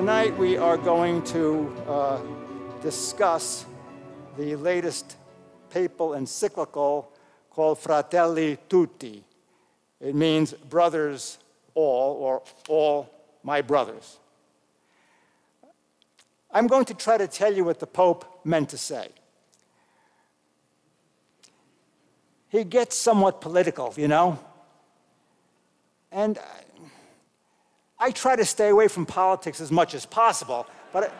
Tonight we are going to discuss the latest papal encyclical called Fratelli Tutti. It means brothers all, or all my brothers. I'm going to try to tell you what the Pope meant to say. He gets somewhat political, you know, and I try to stay away from politics as much as possible, but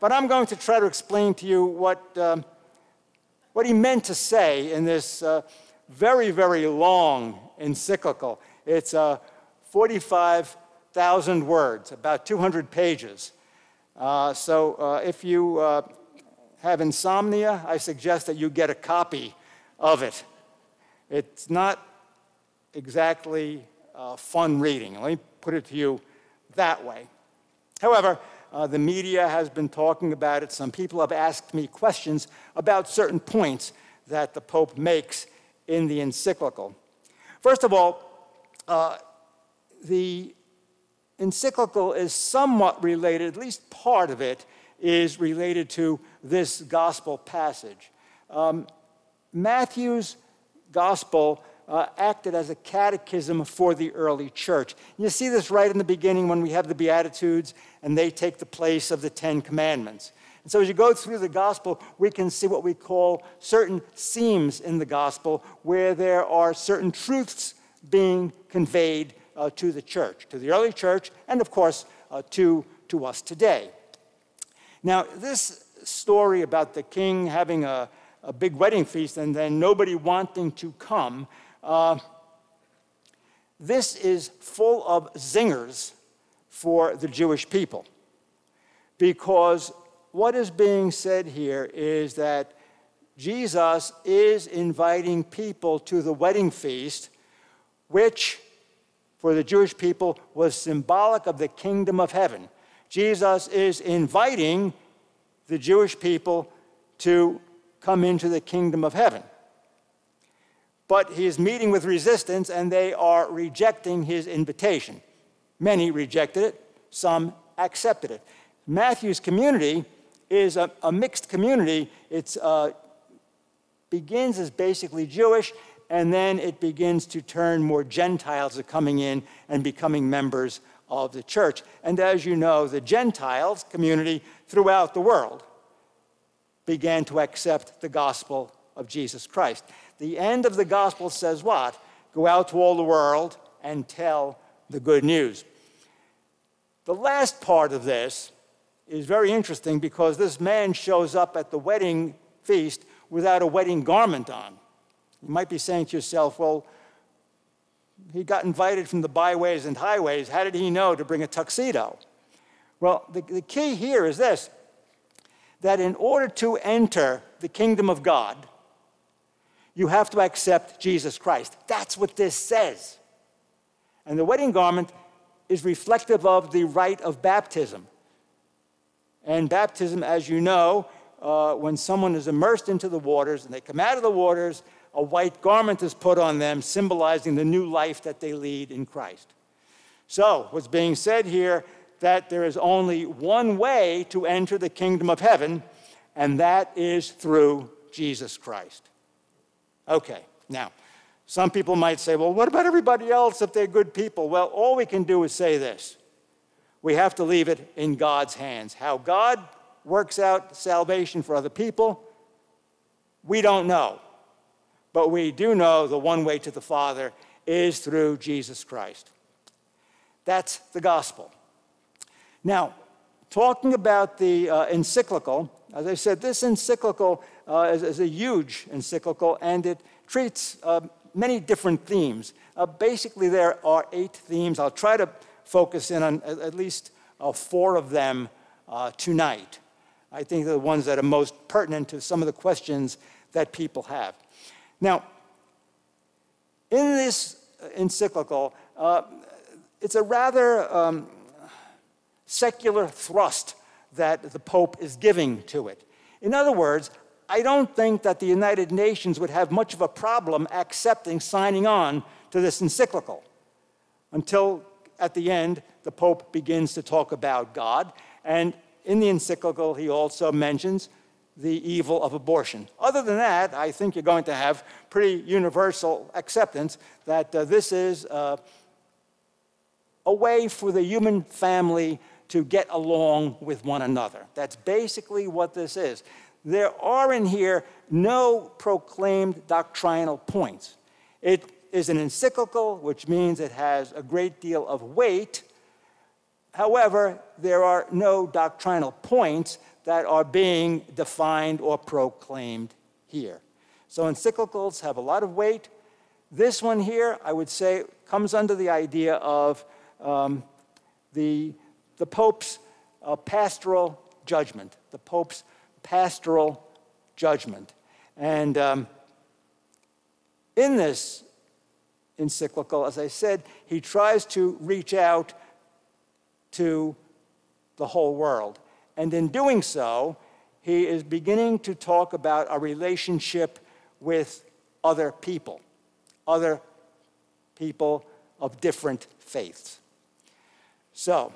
I'm going to try to explain to you what he meant to say in this very, very long encyclical. It's 45,000 words, about 200 pages. So if you have insomnia, I suggest that you get a copy of it. It's not exactly fun reading. Let me put it to you that way. However, the media has been talking about it. Some people have asked me questions about certain points that the Pope makes in the encyclical. First of all, the encyclical is somewhat related, at least part of it is related to this gospel passage. Matthew's gospel acted as a catechism for the early church. You see this right in the beginning when we have the Beatitudes, and they take the place of the Ten Commandments. And so as you go through the gospel, we can see what we call certain themes in the gospel, where there are certain truths being conveyed to the church, to the early church, and of course, to us today. Now, this story about the king having a big wedding feast and then nobody wanting to come, this is full of zingers for the Jewish people, because what is being said here is that Jesus is inviting people to the wedding feast, which for the Jewish people was symbolic of the kingdom of heaven. Jesus is inviting the Jewish people to come into the kingdom of heaven. But he is meeting with resistance, and they are rejecting his invitation. Many rejected it, some accepted it. Matthew's community is a mixed community. It begins as basically Jewish, and then it begins to turn more Gentiles are coming in and becoming members of the church. And as you know, the Gentiles community throughout the world began to accept the gospel of Jesus Christ. The end of the gospel says what? Go out to all the world and tell the good news. The last part of this is very interesting, because this man shows up at the wedding feast without a wedding garment on. You might be saying to yourself, well, he got invited from the byways and highways. How did he know to bring a tuxedo? Well, the key here is this, that in order to enter the kingdom of God, you have to accept Jesus Christ. That's what this says. And the wedding garment is reflective of the rite of baptism. And baptism, as you know, when someone is immersed into the waters and they come out of the waters, a white garment is put on them, symbolizing the new life that they lead in Christ. So, what's being said here, that there is only one way to enter the kingdom of heaven, and that is through Jesus Christ. Okay, now, some people might say, well, what about everybody else if they're good people? Well, all we can do is say this. We have to leave it in God's hands. How God works out salvation for other people, we don't know. But we do know the one way to the Father is through Jesus Christ. That's the gospel. Now, talking about the encyclical, as I said, this encyclical is a huge encyclical, and it treats many different themes. Basically, there are 8 themes. I'll try to focus in on at least 4 of them tonight. I think they're the ones that are most pertinent to some of the questions that people have. Now, in this encyclical, it's a rather secular thrust that the Pope is giving to it. In other words, I don't think that the United Nations would have much of a problem accepting signing on to this encyclical until at the end, the Pope begins to talk about God. And in the encyclical, he also mentions the evil of abortion. Other than that, I think you're going to have pretty universal acceptance that this is a way for the human family to get along with one another. That's basically what this is. There are in here no proclaimed doctrinal points. It is an encyclical, which means it has a great deal of weight. However, there are no doctrinal points that are being defined or proclaimed here. So encyclicals have a lot of weight. This one here, I would say, comes under the idea of the Pope's pastoral judgment, the Pope's pastoral judgment. And in this encyclical, as I said, he tries to reach out to the whole world. And in doing so, he is beginning to talk about our relationship with other people of different faiths. So,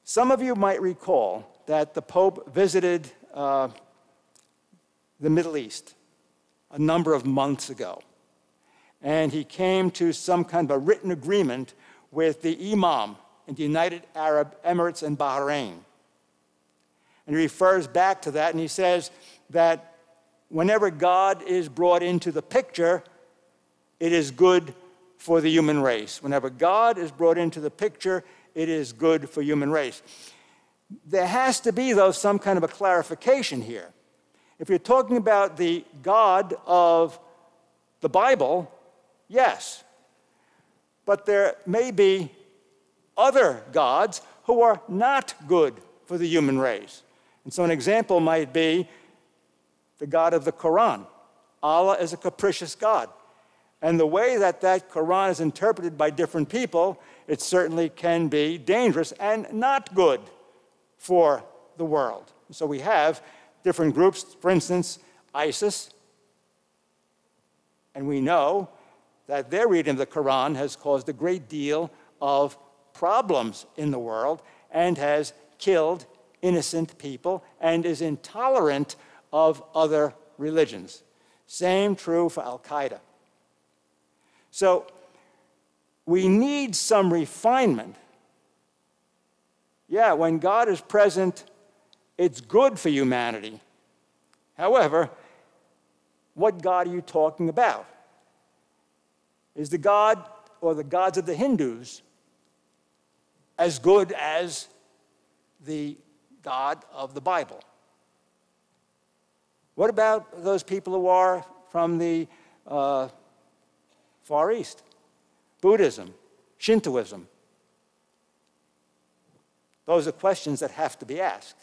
some of you might recall that the Pope visited the Middle East a number of months ago. And he came to some kind of a written agreement with the Imam in the United Arab Emirates and Bahrain. And he refers back to that, and he says that whenever God is brought into the picture, it is good for the human race. Whenever God is brought into the picture, it is good for human race. There has to be, though, some kind of a clarification here. If you're talking about the God of the Bible, yes. But there may be other gods who are not good for the human race. And so an example might be the God of the Quran. Allah is a capricious God. And the way that that Quran is interpreted by different people, it certainly can be dangerous and not good for the world. So we have different groups, for instance, ISIS. And we know that their reading of the Quran has caused a great deal of problems in the world and has killed innocent people and is intolerant of other religions. Same true for Al-Qaeda. So we need some refinement. Yeah, when God is present, it's good for humanity. However, what God are you talking about? Is the God or the gods of the Hindus as good as the God of the Bible? What about those people who are from the Far East? Buddhism, Shintoism. Those are questions that have to be asked.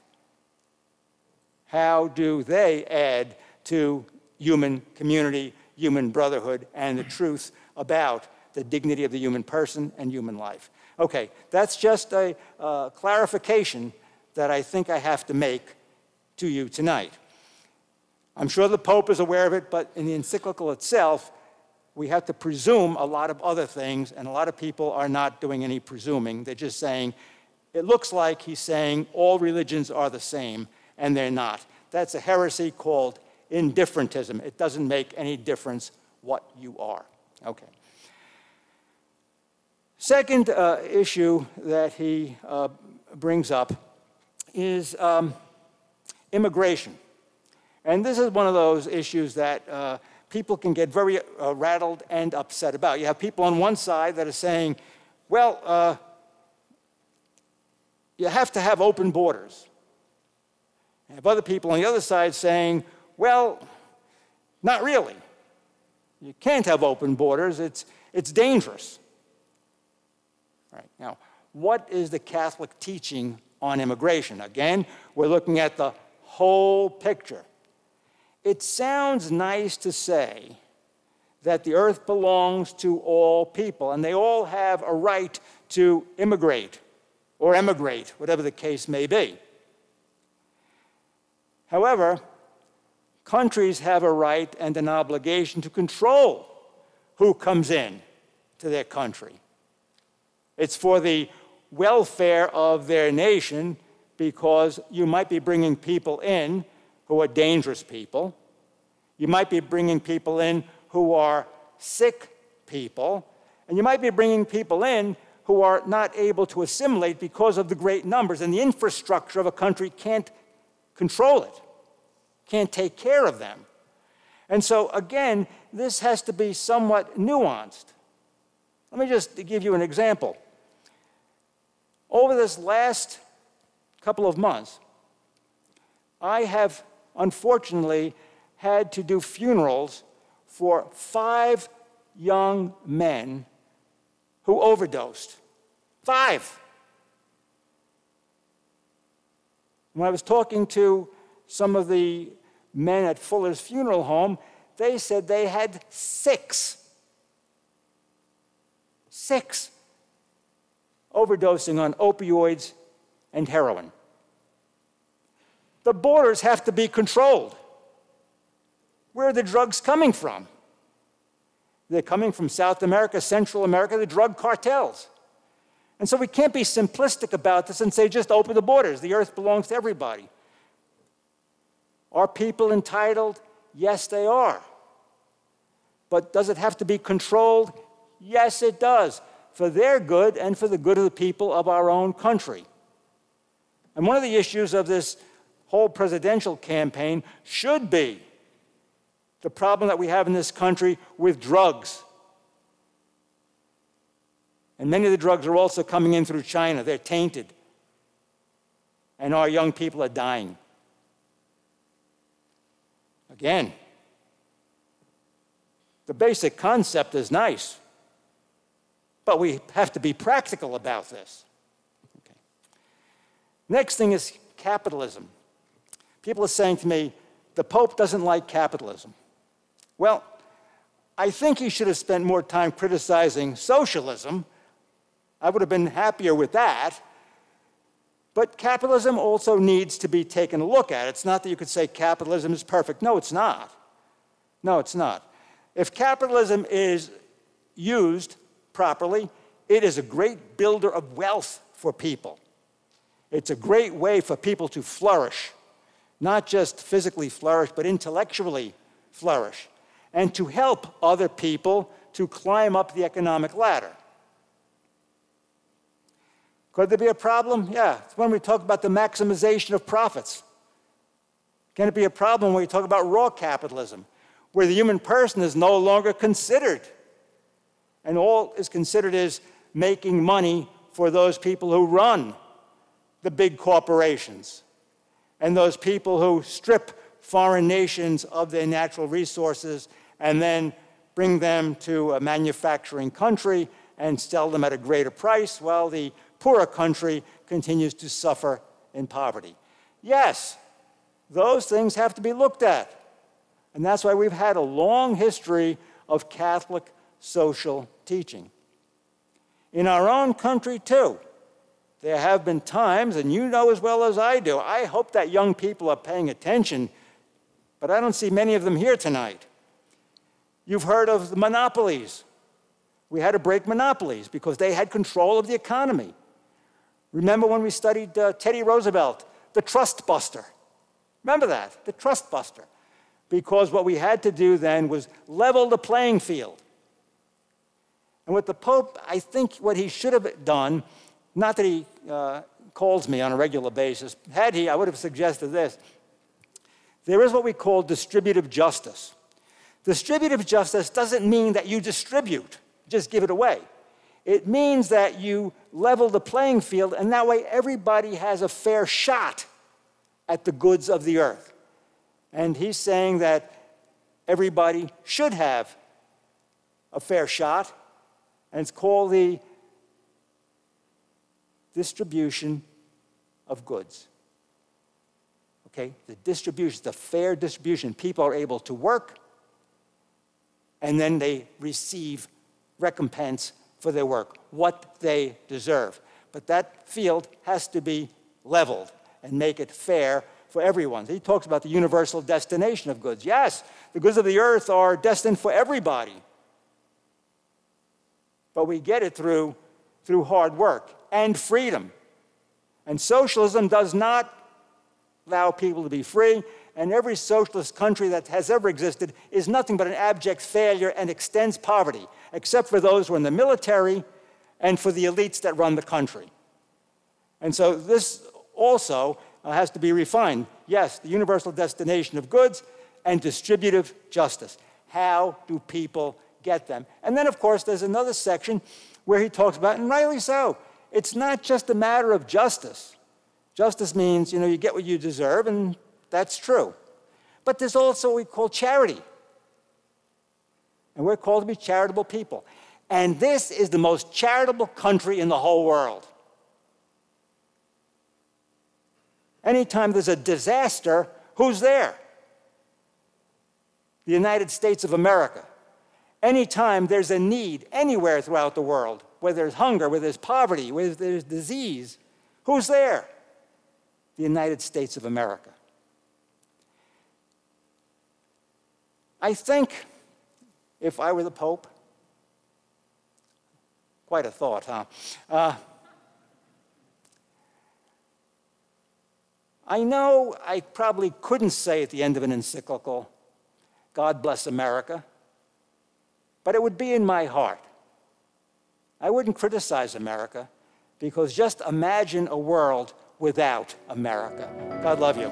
How do they add to human community, human brotherhood, and the truth about the dignity of the human person and human life? Okay, that's just a clarification that I think I have to make to you tonight. I'm sure the Pope is aware of it, but in the encyclical itself, we have to presume a lot of other things, and a lot of people are not doing any presuming. They're just saying, it looks like he's saying all religions are the same, and they're not. That's a heresy called indifferentism. It doesn't make any difference what you are. Okay. Second issue that he brings up is immigration. And this is one of those issues that people can get very rattled and upset about. You have people on one side that are saying, well, you have to have open borders. You have other people on the other side saying, well, not really. You can't have open borders. It's dangerous. Right. Now, what is the Catholic teaching on immigration? Again, we're looking at the whole picture. It sounds nice to say that the earth belongs to all people, and they all have a right to immigrate or emigrate, whatever the case may be. However, countries have a right and an obligation to control who comes in to their country. It's for the welfare of their nation, because you might be bringing people in who are dangerous people. You might be bringing people in who are sick people. And you might be bringing people in who are not able to assimilate because of the great numbers. And the infrastructure of a country can't control it, can't take care of them. And so, again, this has to be somewhat nuanced. Let me just give you an example. Over this last couple of months, I have, unfortunately, had to do funerals for 5 young men who overdosed. 5. When I was talking to some of the men at Fuller's funeral home, they said they had 6 overdosing on opioids and heroin. The borders have to be controlled. Where are the drugs coming from? They're coming from South America, Central America, the drug cartels. And so we can't be simplistic about this and say, just open the borders. The earth belongs to everybody. Are people entitled? Yes, they are. But does it have to be controlled? Yes, it does, for their good and for the good of the people of our own country. And one of the issues of this whole presidential campaign should be the problem that we have in this country with drugs. And many of the drugs are also coming in through China. They're tainted. And our young people are dying. Again, the basic concept is nice, but we have to be practical about this. Okay. Next thing is capitalism. People are saying to me, the Pope doesn't like capitalism. Well, I think he should have spent more time criticizing socialism. I would have been happier with that. But capitalism also needs to be taken a look at. It's not that you could say capitalism is perfect. No, it's not. No, it's not. If capitalism is used properly, it is a great builder of wealth for people. It's a great way for people to flourish, not just physically flourish, but intellectually flourish, and to help other people to climb up the economic ladder. Could there be a problem? Yeah, it's when we talk about the maximization of profits. Can it be a problem when we talk about raw capitalism, where the human person is no longer considered, and all is considered is making money for those people who run the big corporations, and those people who strip foreign nations of their natural resources and then bring them to a manufacturing country and sell them at a greater price, while the poorer country continues to suffer in poverty. Yes, those things have to be looked at. And that's why we've had a long history of Catholic social teaching. In our own country, too, there have been times, and you know as well as I do, I hope that young people are paying attention, but I don't see many of them here tonight. You've heard of the monopolies. We had to break monopolies because they had control of the economy. Remember when we studied Teddy Roosevelt, the trust buster? Remember that, the trust buster. Because what we had to do then was level the playing field. And with the Pope, I think what he should have done, not that he calls me on a regular basis, had he, I would have suggested this. There is what we call distributive justice. Distributive justice doesn't mean that you distribute, just give it away. It means that you level the playing field, and that way everybody has a fair shot at the goods of the earth. And he's saying that everybody should have a fair shot, and it's called the distribution of goods. Okay, the distribution, the fair distribution. People are able to work, and then they receive recompense for their work, what they deserve. But that field has to be leveled and make it fair for everyone. He talks about the universal destination of goods. Yes, the goods of the earth are destined for everybody. But we get it through through hard work and freedom. And socialism does not allow people to be free, and every socialist country that has ever existed is nothing but an abject failure and extends poverty, except for those who are in the military and for the elites that run the country. And so this also has to be refined. Yes, the universal destination of goods and distributive justice. How do people get them? And then, of course, there's another section where he talks about, and rightly so, it's not just a matter of justice. Justice means, you get what you deserve, and that's true. But there's also what we call charity. And we're called to be charitable people. And this is the most charitable country in the whole world. Anytime there's a disaster, who's there? The United States of America. Anytime there's a need anywhere throughout the world, where there's hunger, where there's poverty, where there's disease, who's there? The United States of America. I think if I were the Pope, quite a thought, huh? I know I probably couldn't say at the end of an encyclical, God bless America, but it would be in my heart. I wouldn't criticize America, because just imagine a world without America. God love you.